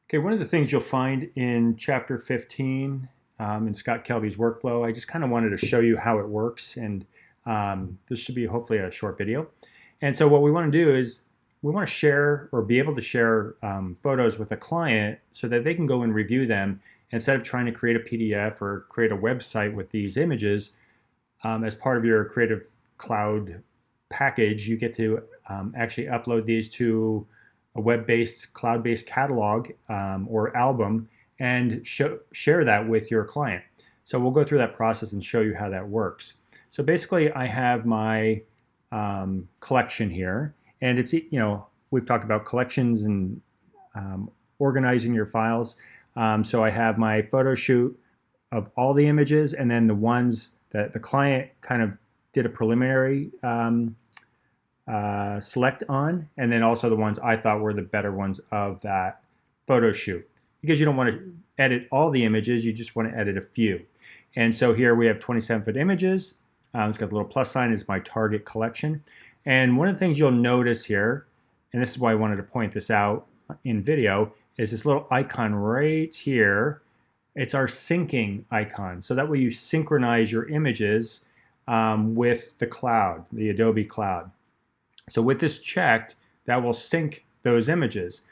Okay, one of the things you'll find in chapter 15 in Scott Kelby's workflow, I just kind of wanted to show you how it works, and this should be hopefully a short video. And so what we want to do is we want to share or be able to share photos with a client so that they can go and review them instead of trying to create a PDF or create a website with these images. As part of your Creative Cloud package, you get to actually upload these to a web-based, cloud-based catalog or album and share that with your client. So we'll go through that process and show you how that works. So basically, I have my collection here, and it's, we've talked about collections and organizing your files. So I have my photo shoot of all the images, and then the ones that the client kind of did a preliminary select on, and then also the ones I thought were the better ones of that photo shoot. Because you don't want to edit all the images, you just want to edit a few. And so here we have 27-foot images. It's got the little plus sign is my target collection. And one of the things you'll notice here, and this is why I wanted to point this out in video, is this little icon right here. It's our syncing icon. So that way you synchronize your images with the cloud, the Adobe Cloud. So with this checked, that will sync those images.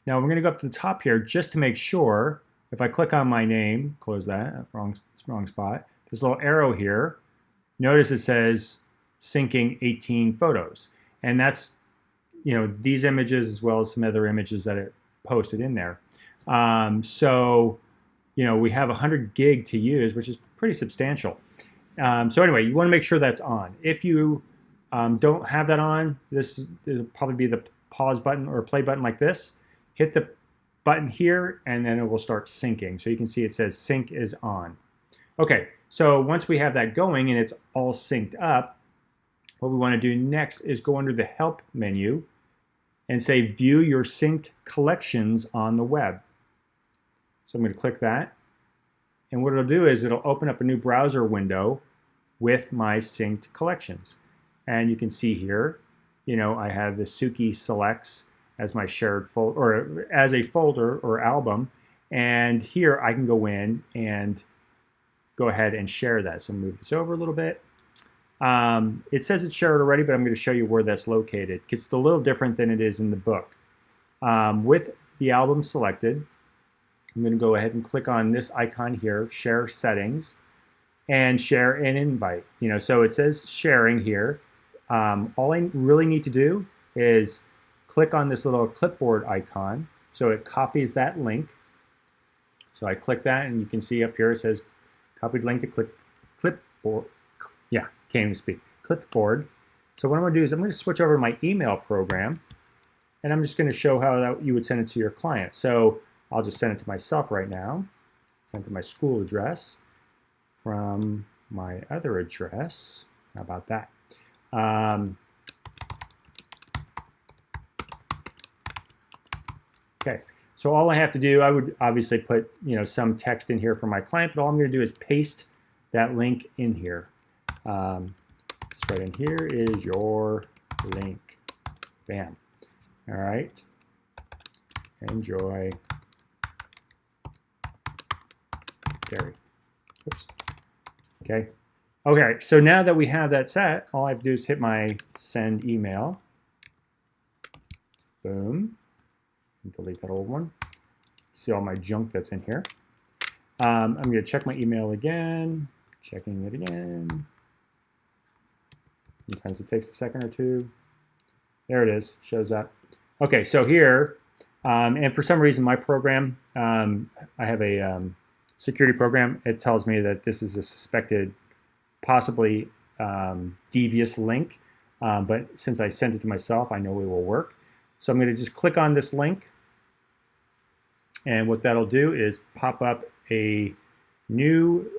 Now we're going to go up to the top here just to make sure. If I click on my name, close that, wrong spot, this little arrow here, notice it says syncing 18 photos. And that's, these images as well as some other images that it posted in there. So we have 100 gig to use, which is pretty substantial. So anyway, you want to make sure that's on. If you don't have that on, this will probably be the pause button or play button like this. Hit the button here, and then it will start syncing. So you can see it says sync is on. Okay, so once we have that going and it's all synced up, what we want to do next is go under the Help menu and say View your synced collections on the web. So I'm going to click that. And what it'll do is it'll open up a new browser window with my synced collections. And you can see here, I have the Suki Selects as my shared folder, or as a folder or album. And here I can go in and go ahead and share that. So move this over a little bit. It says it's shared already, but I'm going to show you where that's located because it's a little different than it is in the book. With the album selected, I'm going to go ahead and click on this icon here, Share Settings, and share an invite. So it says sharing here. All I really need to do is click on this little clipboard icon so it copies that link. So I click that, and you can see up here it says copied link to clipboard. Yeah, can't even speak. Clipboard. So what I'm going to do is I'm going to switch over to my email program, and I'm just going to show how you would send it to your client. So I'll just send it to myself right now. Send it to my school address from my other address. How about that? Okay, so all I have to do, I would obviously put some text in here for my client, but all I'm going to do is paste that link in here. Just right in here is your link. Bam. All right. Enjoy. Gary. Oops. Okay. Okay, so now that we have that set, all I have to do is hit my send email. Boom. Delete that old one. See all my junk that's in here. I'm going to check my email again. Checking it again. Sometimes it takes a second or two. There it is. Shows up. Okay, so here, and for some reason my program, I have a security program. It tells me that this is a suspected, possibly devious link. But since I sent it to myself, I know it will work. So I'm going to just click on this link. And what that'll do is pop up a new,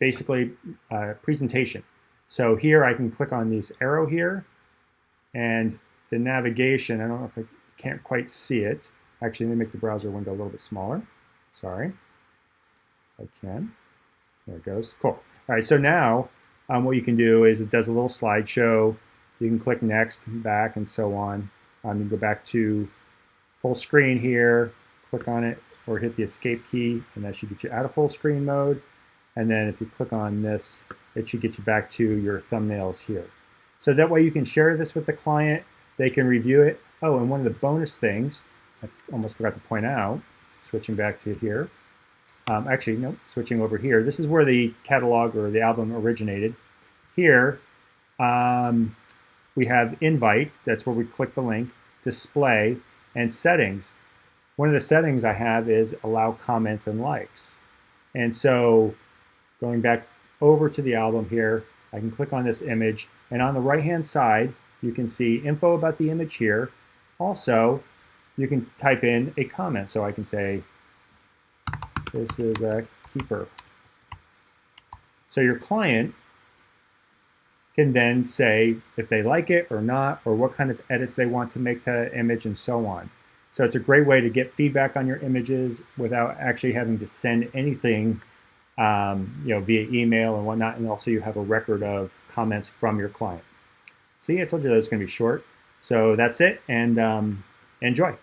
basically, presentation. So here I can click on this arrow here. And the navigation, I don't know if I can't quite see it. Actually, let me make the browser window a little bit smaller. Sorry. I can. There it goes. Cool. All right, so now what you can do is it does a little slideshow. You can click next, back, and so on. You can go back to full screen here, click on it or hit the escape key, and that should get you out of full screen mode. And then if you click on this, it should get you back to your thumbnails here. So that way you can share this with the client, they can review it. Oh, and one of the bonus things, I almost forgot to point out, switching back to here. Actually, no, switching over here. This is where the catalog or the album originated. Here, we have invite, that's where we click the link, display, and settings. One of the settings I have is allow comments and likes. And so going back over to the album here, I can click on this image, and on the right-hand side, you can see info about the image here. Also, you can type in a comment. So I can say, this is a keeper. So your client can then say if they like it or not, or what kind of edits they want to make to the image, and so on. So it's a great way to get feedback on your images without actually having to send anything via email and whatnot, and also you have a record of comments from your client. See, I told you that was going to be short. So that's it, and enjoy.